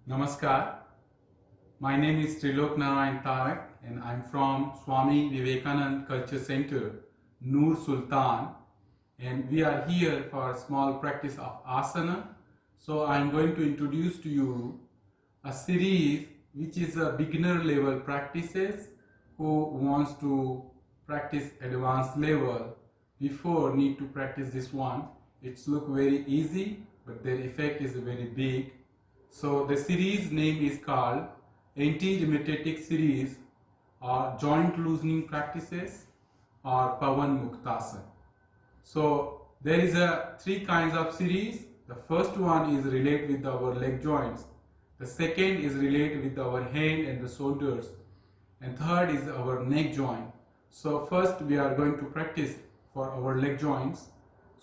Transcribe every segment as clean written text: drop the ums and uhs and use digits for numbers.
Namaskar. My name is Trilok Narayan Tarak and I'm from Swami Vivekanand Culture Center, Noor Sultan, and we are here for a small practice of asana. So I'm going to introduce to you a series which is a beginner level practices who wants to practice advanced level before need to practice this one. It's look very easy but their effect is very big. So the series name is called Anti-Rheumatic Series or Joint Loosening Practices or Pavan Muktasana. So there is a three kinds of series. The first one is related with our leg joints. The second is related with our hand and the shoulders. And third is our neck joint. So first we are going to practice for our leg joints.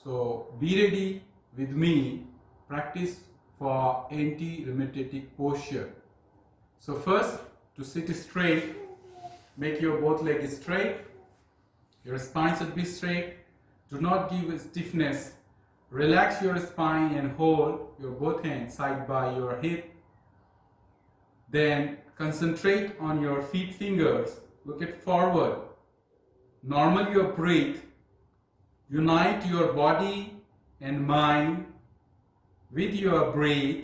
So be ready with me, practice for anti-rheumatic posture. So first, to sit straight, make your both legs straight. Your spine should be straight. Do not give stiffness. Relax your spine and hold your both hands side by your hip. Then concentrate on your feet fingers. Look it forward. Normal your breath. Unite your body and mind with your breath.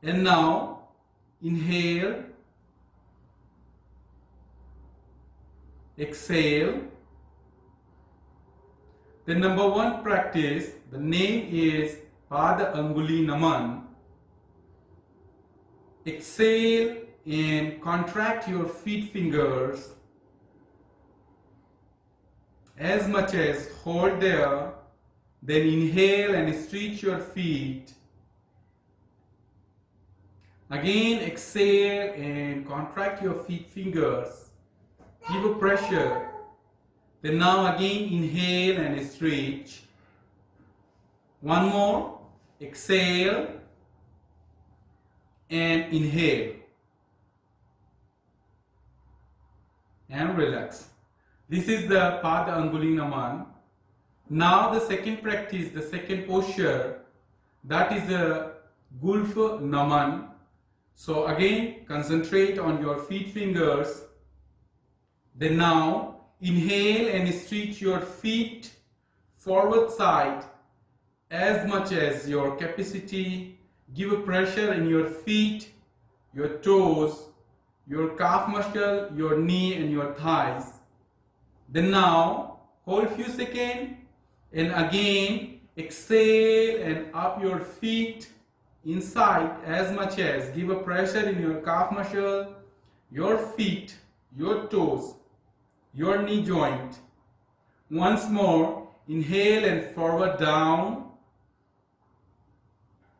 And now inhale, exhale. The number one practice, the name is Pada Anguli Naman. Exhale and contract your feet fingers as much as hold there. Then inhale and stretch your feet. Again exhale and contract your feet fingers. Give a pressure. Then now again inhale and stretch. One more. Exhale and inhale. And relax. This is the Pada Anguli Naman. Now the second practice, the second posture, that is a Gulf Naman. So again concentrate on your feet fingers. Then now inhale and stretch your feet forward side as much as your capacity. Give a pressure in your feet, your toes, your calf muscle, your knee and your thighs. Then now hold few seconds. And again exhale and up your feet inside as much as give a pressure in your calf muscle, your feet, your toes, your knee joint. Once more inhale and forward down.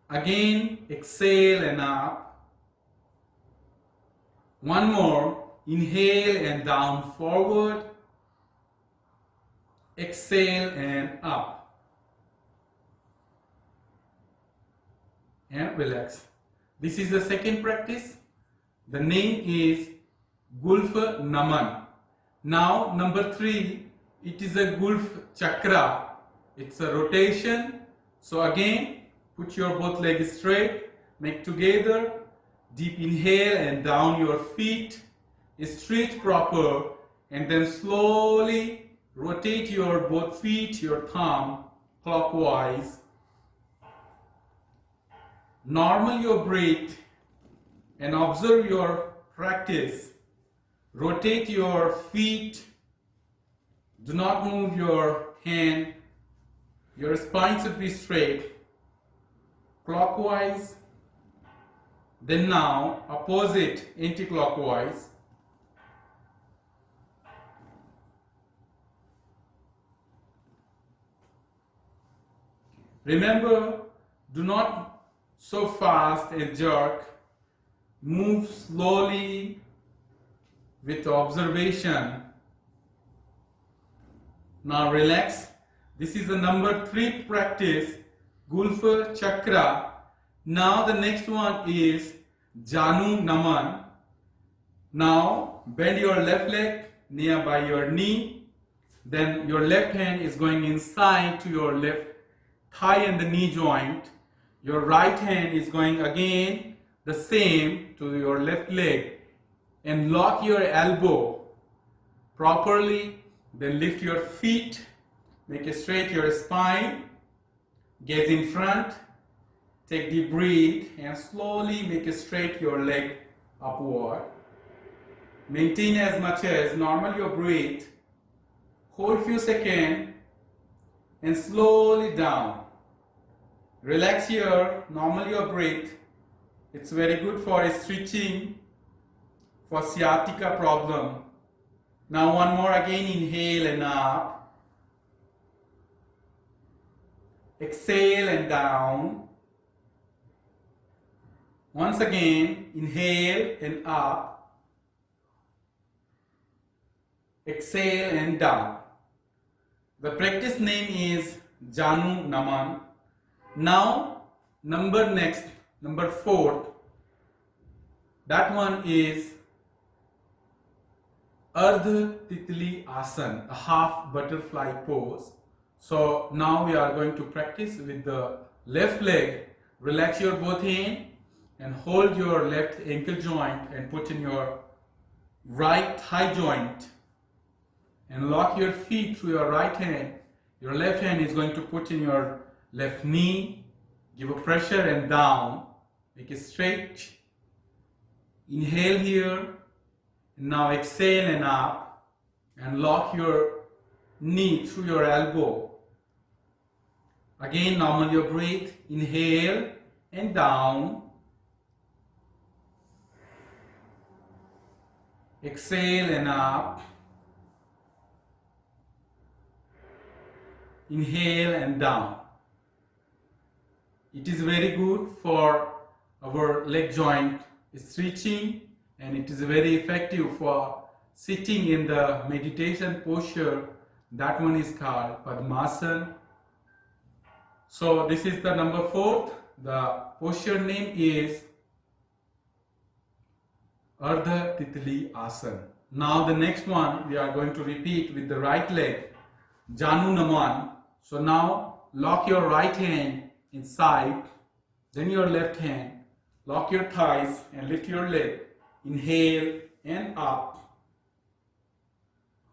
Again exhale and up. One more inhale and down forward. Exhale and up. And relax. This is the second practice. The name is Gulf Naman. Now number 3, it is a Gulf Chakra. It's a rotation. So again put your both legs straight. Make together. Deep inhale and down your feet. Stretch proper and then slowly rotate your both feet, your thumb clockwise. Normal your breath and observe your practice. Rotate your feet. Do not move your hand. Your spine should be straight. Clockwise. Then now opposite, anti-clockwise. Remember, do not so fast and jerk. Move slowly with observation. Now relax. This is the number 3 practice, Gulf Chakra. Now the next one is Janu Naman. Now bend your left leg nearby your knee. Then your left hand is going inside to your left thigh and the knee joint. Your right hand is going again the same to your left leg and lock your elbow properly. Then lift your feet, make it straight your spine, gaze in front, take deep breath and slowly make it straight your leg upward. Maintain as much as normal your breath. Hold few seconds and slowly down. Relax here, normal your breath. It's very good for stretching, for sciatica problem. Now one more again, inhale and up. Exhale and down. Once again, inhale and up. Exhale and down. The practice name is Janu Naman. Now, number 4, that one is Ardha Titli Asana, a half butterfly pose. So now we are going to practice with the left leg. Relax your both hands and hold your left ankle joint and put in your right thigh joint and lock your feet through your right hand. Your left hand is going to put in your left knee, give a pressure and down, make it straight. Inhale here, and now exhale and up, and lock your knee through your elbow. Again, normal your breath, inhale and down, exhale and up, inhale and down. It is very good for our leg joint stretching, and it is very effective for sitting in the meditation posture. That one is called Padmasana. So this is the number 4. The posture name is Ardha Titli Asana. Now the next one we are going to repeat with the right leg, Janu Naman. So now lock your right hand inside, then your left hand, lock your thighs and lift your leg. Inhale and up.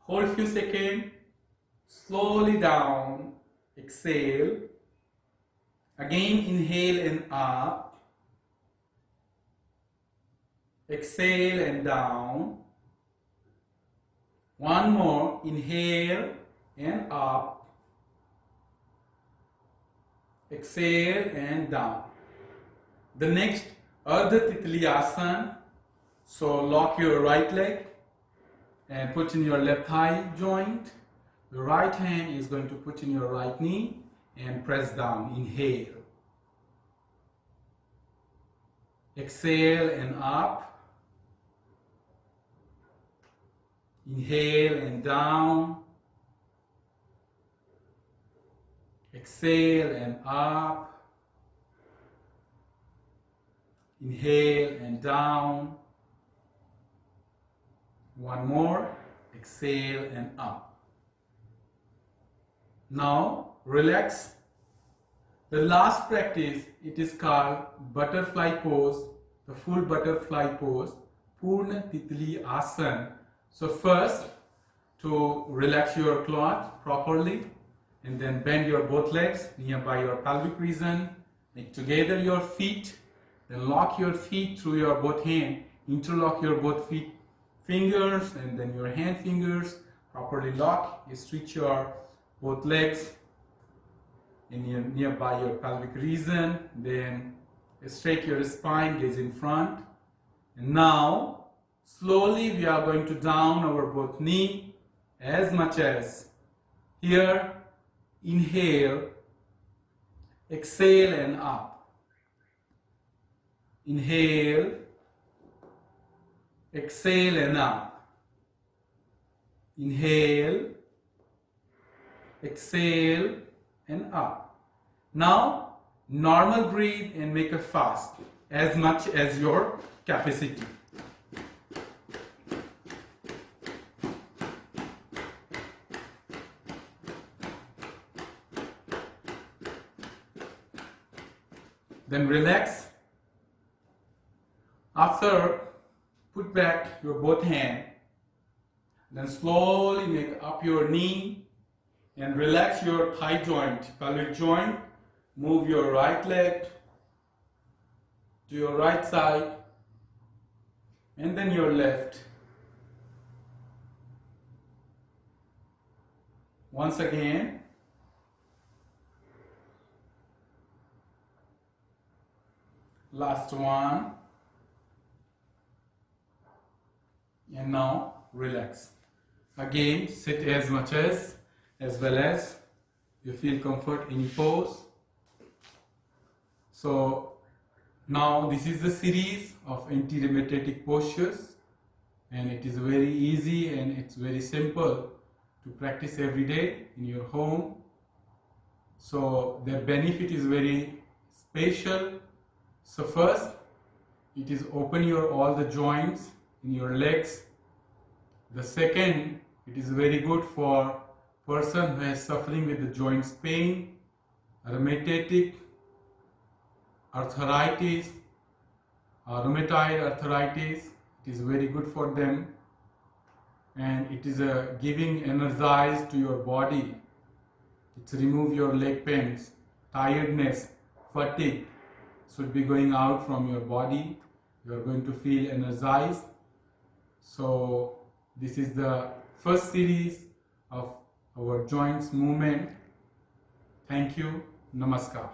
Hold few seconds, slowly down, exhale. Again, inhale and up. Exhale and down. One more, inhale and up. Exhale and down. The next, Ardha Titli Asana. So lock your right leg and put in your left thigh joint. Your right hand is going to put in your right knee and press down. Inhale. Exhale and up. Inhale and down. Exhale and up. Inhale and down. One more. Exhale and up. Now relax. The last practice, it is called butterfly pose, the full butterfly pose, Purna Titli Asana. So first, to relax your cloth properly, and then bend your both legs nearby your pelvic region, make together your feet, then lock your feet through your both hands, interlock your both feet fingers and then your hand fingers, properly lock, you stretch your both legs in nearby your pelvic region, then straight your spine, gaze in front. And now slowly we are going to down our both knee as much as here. Inhale, exhale and up. Inhale, exhale and up. Inhale, exhale and up. Now normal breathe and make a fast as much as your capacity. Then relax. After, put back your both hand, then slowly make up your knee and relax your thigh joint, pelvic joint. Move your right leg to your right side and then your left. Once again. Last one. And now relax. Again, sit as much as well as you feel comfort in your pose. So now this is the series of anti-rheumatic postures, and it is very easy and it's very simple to practice every day in your home. So the benefit is very special. So first, it is open your all the joints in your legs. The second, it is very good for person who is suffering with the joints pain, rheumatic arthritis, rheumatoid arthritis. It is very good for them, and it is giving energize to your body. It's remove your leg pains, tiredness, fatigue should be going out from your body. You are going to feel energized. So this is the first series of our joints movement. Thank you. Namaskar.